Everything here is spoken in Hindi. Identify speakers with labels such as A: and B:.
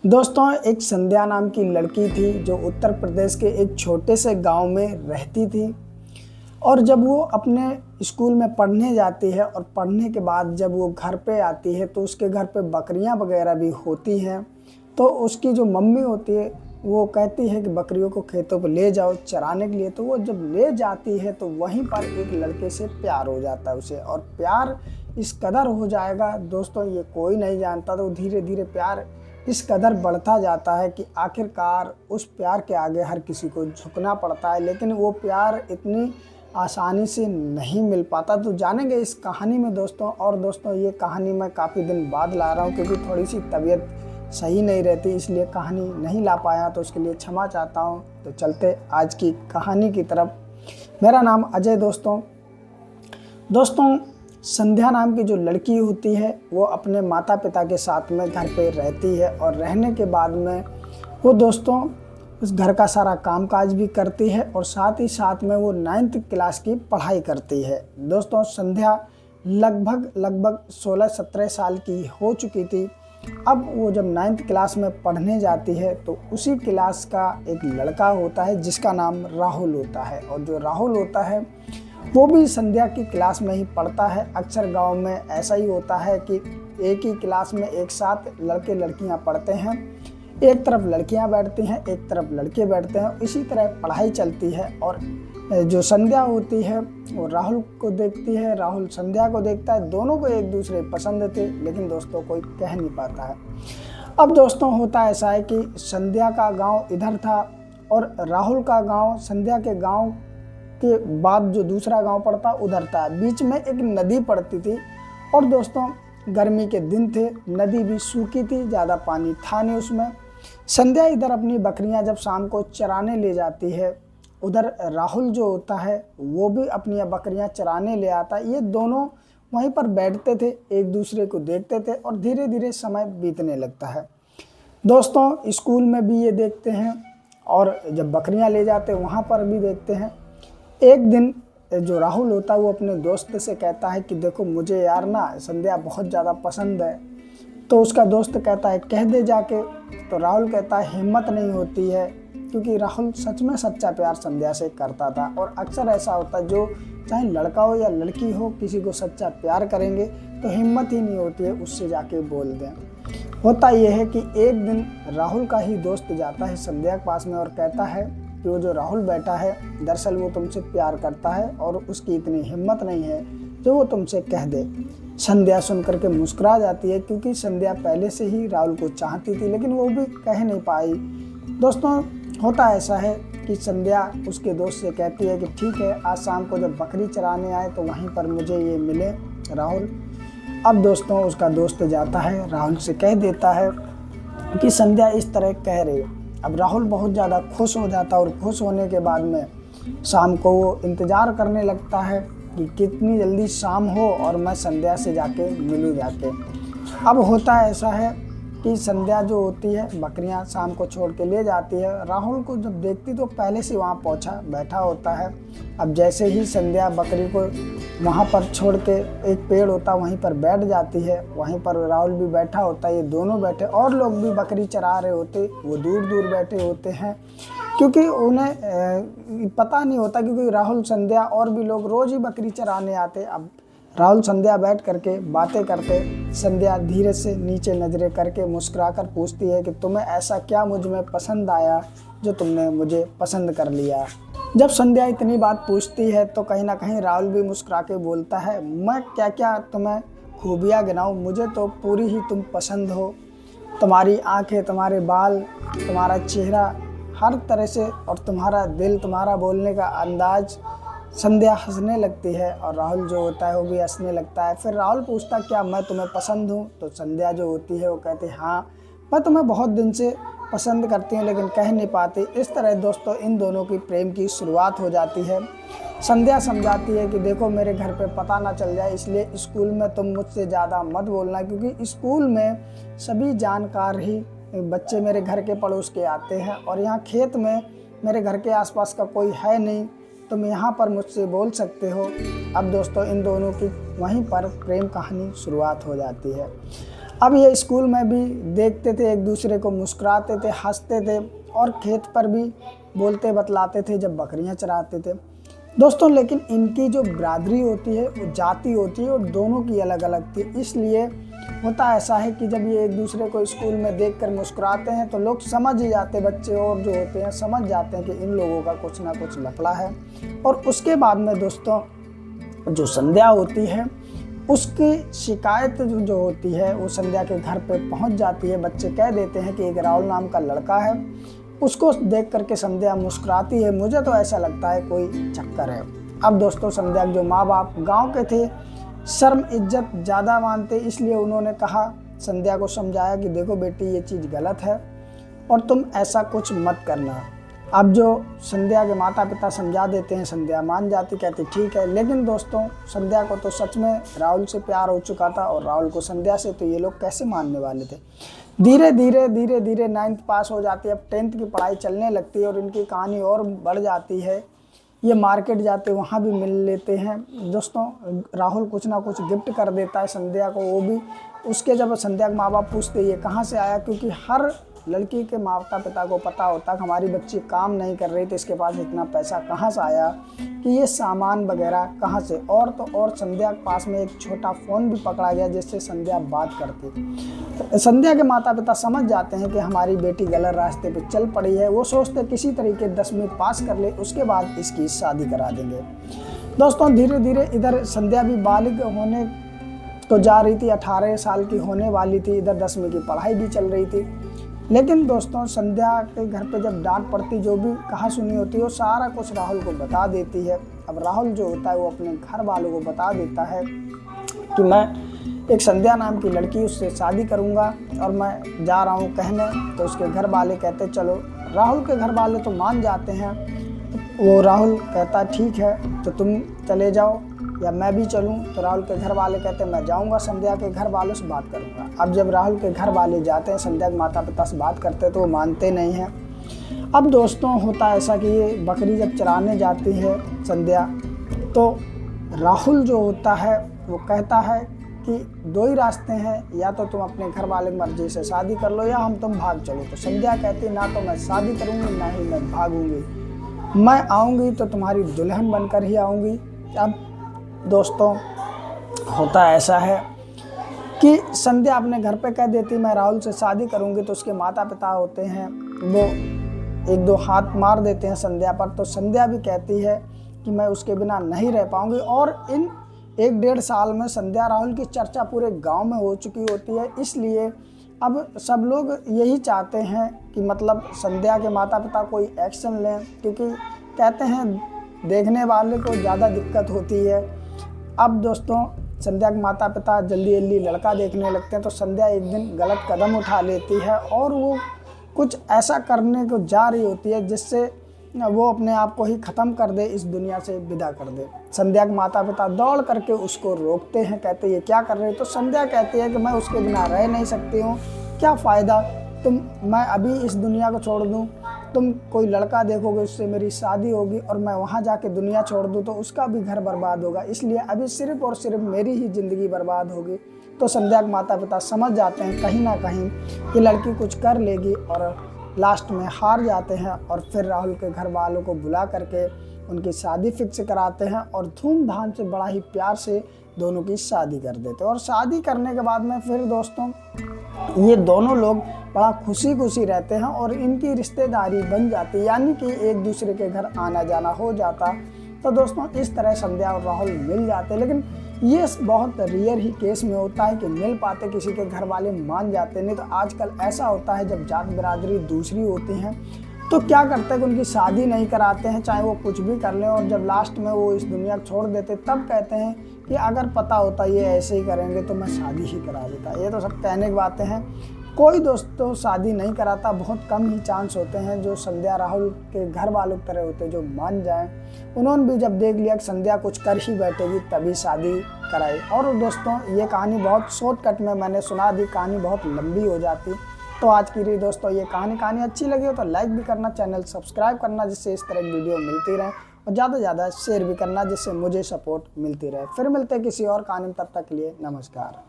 A: दोस्तों, एक संध्या नाम की लड़की थी जो उत्तर प्रदेश के एक छोटे से गांव में रहती थी। और जब वो अपने स्कूल में पढ़ने जाती है और पढ़ने के बाद जब वो घर पे आती है तो उसके घर पे बकरियां वगैरह भी होती हैं। तो उसकी जो मम्मी होती है वो कहती है कि बकरियों को खेतों पे ले जाओ चराने के लिए। तो वो जब ले जाती है तो वहीं पर एक लड़के से प्यार हो जाता है उसे, और प्यार इस कदर हो जाएगा दोस्तों, ये कोई नहीं जानता। तो धीरे धीरे प्यार इस कदर बढ़ता जाता है कि आखिरकार उस प्यार के आगे हर किसी को झुकना पड़ता है। लेकिन वो प्यार इतनी आसानी से नहीं मिल पाता। तो जानेंगे इस कहानी में दोस्तों। और दोस्तों, ये कहानी मैं काफ़ी दिन बाद ला रहा हूँ क्योंकि थोड़ी सी तबीयत सही नहीं रहती, इसलिए कहानी नहीं ला पाया, तो उसके लिए क्षमा चाहता हूँ। तो चलते आज की कहानी की तरफ। मेरा नाम अजय। दोस्तों, संध्या नाम की जो लड़की होती है वो अपने माता पिता के साथ में घर पे रहती है, और रहने के बाद में वो दोस्तों उस घर का सारा कामकाज भी करती है, और साथ ही साथ में वो 9th क्लास की पढ़ाई करती है। दोस्तों, संध्या लगभग 16-17 साल की हो चुकी थी। अब वो जब 9th क्लास में पढ़ने जाती है तो उसी क्लास का एक लड़का होता है जिसका नाम राहुल होता है। और जो राहुल होता है वो भी संध्या की क्लास में ही पढ़ता है। अक्सर गांव में ऐसा ही होता है कि एक ही क्लास में एक साथ लड़के लड़कियां पढ़ते हैं। एक तरफ लड़कियां बैठती हैं, एक तरफ लड़के बैठते हैं, इसी तरह पढ़ाई चलती है। और जो संध्या होती है वो राहुल को देखती है, राहुल संध्या को देखता है। दोनों को एक दूसरे पसंद थे, लेकिन दोस्तों कोई कह नहीं पाता है। अब दोस्तों होता ऐसा है कि संध्या का गांव इधर था और राहुल का गांव संध्या के गांव के बाद जो दूसरा गांव पड़ता उधर था। बीच में एक नदी पड़ती थी, और दोस्तों गर्मी के दिन थे, नदी भी सूखी थी, ज़्यादा पानी था नहीं उसमें। संध्या इधर अपनी बकरियां जब शाम को चराने ले जाती है, उधर राहुल जो होता है वो भी अपनी बकरियां चराने ले आता है। ये दोनों वहीं पर बैठते थे, एक दूसरे को देखते थे, और धीरे धीरे समय बीतने लगता है। दोस्तों, स्कूल में भी ये देखते हैं, और जब बकरियां ले जाते हैं वहाँ पर भी देखते हैं। एक दिन जो राहुल होता है वो अपने दोस्त से कहता है कि देखो मुझे यार ना संध्या बहुत ज़्यादा पसंद है। तो उसका दोस्त कहता है कह दे जाके। तो राहुल कहता है हिम्मत नहीं होती है, क्योंकि राहुल सच में सच्चा प्यार संध्या से करता था। और अक्सर ऐसा होता है, जो चाहे लड़का हो या लड़की हो, किसी को सच्चा प्यार करेंगे तो हिम्मत ही नहीं होती है उससे जाके बोल दें। होता यह है कि एक दिन राहुल का ही दोस्त जाता है संध्या के पास में और कहता है कि वो जो राहुल बैठा है दरअसल वो तुमसे प्यार करता है, और उसकी इतनी हिम्मत नहीं है जो वो तुमसे कह दे। संध्या सुन करके मुस्कुरा जाती है, क्योंकि संध्या पहले से ही राहुल को चाहती थी, लेकिन वो भी कह नहीं पाई। दोस्तों, होता ऐसा है कि संध्या उसके दोस्त से कहती है कि ठीक है, आज शाम को जब बकरी चराने आए तो वहीं पर मुझे ये मिले राहुल। अब दोस्तों उसका दोस्त जाता है, राहुल से कह देता है कि संध्या इस तरह कह रही है। अब राहुल बहुत ज़्यादा खुश हो जाता है, और खुश होने के बाद में शाम को वो इंतज़ार करने लगता है कि कितनी जल्दी शाम हो और मैं संध्या से जाके मिलूँ जाके। अब होता ऐसा है कि संध्या जो होती है बकरियां शाम को छोड़ के ले जाती है। राहुल को जब देखती तो पहले से वहाँ बैठा होता है। अब जैसे ही संध्या बकरी को वहाँ पर छोड़ के, एक पेड़ होता वहीं पर बैठ जाती है, वहीं पर राहुल भी बैठा होता है, ये दोनों बैठे, और लोग भी बकरी चरा रहे होते, वो दूर दूर बैठे होते हैं, क्योंकि उन्हें पता नहीं होता, क्योंकि राहुल संध्या और भी लोग रोज़ ही बकरी चराने आते। अब राहुल संध्या बैठ करके बातें करते, संध्या धीरे से नीचे नज़रें करके मुस्कुराकर पूछती है कि तुम्हें ऐसा क्या मुझ में पसंद आया जो तुमने मुझे पसंद कर लिया। जब संध्या इतनी बात पूछती है तो कहीं ना कहीं राहुल भी मुस्कुरा के बोलता है, मैं क्या क्या तुम्हें खूबियाँ गिनाऊँ, मुझे तो पूरी ही तुम पसंद हो। तुम्हारी आँखें, तुम्हारे बाल, तुम्हारा चेहरा, हर तरह से, और तुम्हारा दिल, तुम्हारा बोलने का अंदाज़। संध्या हंसने लगती है और राहुल जो होता है वो भी हंसने लगता है। फिर राहुल पूछता क्या मैं तुम्हें पसंद हूँ? तो संध्या जो होती है वो कहती है हाँ, मैं तुम्हें बहुत दिन से पसंद करती हूँ लेकिन कह नहीं पाती। इस तरह दोस्तों इन दोनों की प्रेम की शुरुआत हो जाती है। संध्या समझाती है कि देखो मेरे घर पे पता ना चल जाए, इसलिए स्कूल में तुम मुझसे ज़्यादा मत बोलना, क्योंकि स्कूल में सभी जानकार ही बच्चे मेरे घर के पड़ोस के आते हैं, और यहाँ खेत में मेरे घर के आसपास का कोई है नहीं, तुम यहाँ पर मुझसे बोल सकते हो। अब दोस्तों इन दोनों की वहीं पर प्रेम कहानी शुरुआत हो जाती है। अब ये स्कूल में भी देखते थे, एक दूसरे को मुस्कुराते थे, हंसते थे और खेत पर भी बोलते बतलाते थे जब बकरियां चराते थे दोस्तों। लेकिन इनकी जो बिरादरी होती है, वो जाति होती है, वो दोनों की अलग अलग थी। इसलिए होता ऐसा है कि जब ये एक दूसरे को स्कूल में देखकर मुस्कुराते हैं तो लोग समझ ही जाते, बच्चे और जो होते हैं समझ जाते हैं कि इन लोगों का कुछ ना कुछ लफड़ा है। और उसके बाद में दोस्तों जो संध्या होती है, उसकी शिकायत जो होती है वो संध्या के घर पे पहुंच जाती है। बच्चे कह देते हैं कि एक राहुल नाम का लड़का है। उसको देख करके संध्या मुस्कुराती है, मुझे तो ऐसा लगता है कोई चक्कर है। अब दोस्तों संध्या के जो माँ बाप गांव के थे, शर्म इज्जत ज़्यादा मानते, इसलिए उन्होंने कहा, संध्या को समझाया कि देखो बेटी ये चीज़ गलत है और तुम ऐसा कुछ मत करना। अब जो संध्या के माता पिता समझा देते हैं, संध्या मान जाती, कहती ठीक है। लेकिन दोस्तों संध्या को तो सच में राहुल से प्यार हो चुका था और राहुल को संध्या से, तो ये लोग कैसे मानने वाले थे। धीरे धीरे 9th पास हो जाती है, अब 10th की पढ़ाई चलने लगती है और इनकी कहानी और बढ़ जाती है। ये मार्केट जाते, वहाँ भी मिल लेते हैं दोस्तों। राहुल कुछ ना कुछ गिफ्ट कर देता है संध्या को, वो भी उसके जब संध्या के माँ बाप पूछते ये कहाँ से आया, क्योंकि हर लड़की के माता पिता को पता होता कि हमारी बच्ची काम नहीं कर रही तो इसके पास इतना पैसा कहाँ से आया, कि ये सामान वगैरह कहाँ से। और तो और संध्या के पास में एक छोटा फ़ोन भी पकड़ा गया जिससे संध्या बात करती। संध्या के माता पिता समझ जाते हैं कि हमारी बेटी गलत रास्ते पे चल पड़ी है। वो सोचते किसी तरीके 10वीं पास कर ले, उसके बाद इसकी शादी करा देंगे। दोस्तों धीरे धीरे इधर संध्या भी बालिग होने तो जा रही थी, 18 साल की होने वाली थी। इधर 10वीं की पढ़ाई भी चल रही थी। लेकिन दोस्तों संध्या के घर पे जब डांट पड़ती, जो भी कहा सुनी होती है वो सारा कुछ राहुल को बता देती है। अब राहुल जो होता है वो अपने घर वालों को बता देता है कि मैं एक संध्या नाम की लड़की, उससे शादी करूंगा और मैं जा रहा हूँ कहने। तो उसके घर वाले कहते चलो। राहुल के घर वाले तो मान जाते हैं। वो राहुल कहता ठीक है तो तुम चले जाओ या मैं भी चलूं। तो राहुल के घर वाले कहते हैं मैं जाऊंगा, संध्या के घर वालों से बात करूंगा। अब जब राहुल के घर वाले जाते हैं संध्या के माता पिता से बात करते हैं तो वो मानते नहीं हैं। अब दोस्तों होता ऐसा कि ये बकरी जब चराने जाती है संध्या, तो राहुल जो होता है वो कहता है कि 2 ही रास्ते हैं, या तो तुम अपने घर वाले की मर्जी से शादी कर लो या हम तुम भाग चलो। तो संध्या कहती ना तो मैं शादी करूँगी ना ही मैं भागूंगी, मैं आऊँगी तो तुम्हारी दुल्हन बनकर ही आऊँगी। अब दोस्तों होता ऐसा है कि संध्या अपने घर पे कह देती मैं राहुल से शादी करूंगी। तो उसके माता पिता होते हैं वो 1-2 हाथ मार देते हैं संध्या पर। तो संध्या भी कहती है कि मैं उसके बिना नहीं रह पाऊंगी। और इन 1-1.5 साल में संध्या राहुल की चर्चा पूरे गांव में हो चुकी होती है। इसलिए अब सब लोग यही चाहते हैं कि मतलब संध्या के माता पिता कोई एक्शन लें, क्योंकि कहते हैं देखने वाले को ज़्यादा दिक्कत होती है। अब दोस्तों संध्या के माता पिता जल्दी जल्दी लड़का देखने लगते हैं। तो संध्या एक दिन गलत कदम उठा लेती है और वो कुछ ऐसा करने को जा रही होती है जिससे वो अपने आप को ही ख़त्म कर दे, इस दुनिया से विदा कर दे। संध्या के माता पिता दौड़ करके उसको रोकते हैं, कहते ये क्या कर रहे हो। तो संध्या कहती है कि मैं उसके बिना रह नहीं सकती हूँ, क्या फ़ायदा मैं अभी इस दुनिया को छोड़ दूँ, तुम कोई लड़का देखोगे उससे मेरी शादी होगी और मैं वहाँ जाके दुनिया छोड़ दूँ तो उसका भी घर बर्बाद होगा, इसलिए अभी सिर्फ और सिर्फ मेरी ही ज़िंदगी बर्बाद होगी। तो संध्या के माता पिता समझ जाते हैं कहीं ना कहीं ये लड़की कुछ कर लेगी और लास्ट में हार जाते हैं। और फिर राहुल के घर वालों को बुला करके उनकी शादी फिक्स कराते हैं और धूमधाम से बड़ा ही प्यार से दोनों की शादी कर देते हैं। और शादी करने के बाद में फिर दोस्तों ये दोनों लोग बड़ा खुशी खुशी रहते हैं और इनकी रिश्तेदारी बन जाती, यानी कि एक दूसरे के घर आना जाना हो जाता। तो दोस्तों इस तरह संध्या और राहुल मिल जाते। लेकिन ये बहुत रेयर ही केस में होता है कि मिल पाते, किसी के घर वाले मान जाते। नहीं तो आजकल ऐसा होता है जब जात बिरादरी दूसरी होती हैं तो क्या करते हैं कि उनकी शादी नहीं कराते हैं, चाहे वो कुछ भी कर लें। और जब लास्ट में वो इस दुनिया छोड़ देते तब कहते हैं कि अगर पता होता ये ऐसे ही करेंगे तो मैं शादी ही करा देता। ये तो सब कहने की बातें हैं। कोई दोस्तों शादी नहीं कराता, बहुत कम ही चांस होते हैं जो संध्या राहुल के घर वालों की तरह होते हैं जो मान जाएं। उन्होंने भी जब देख लिया कि संध्या कुछ कर ही बैठेगी तभी शादी कराई। और दोस्तों ये कहानी बहुत शॉर्टकट में मैंने सुना दी, कहानी बहुत लंबी हो जाती। तो आज की रही दोस्तों ये कहानी अच्छी लगी हो तो लाइक भी करना, चैनल सब्सक्राइब करना जिससे इस तरह की वीडियो मिलती रहे, और ज़्यादा से ज़्यादा शेयर भी करना जिससे मुझे सपोर्ट मिलती रहे। फिर मिलते हैं किसी और कहानी में, तब तक के लिए नमस्कार।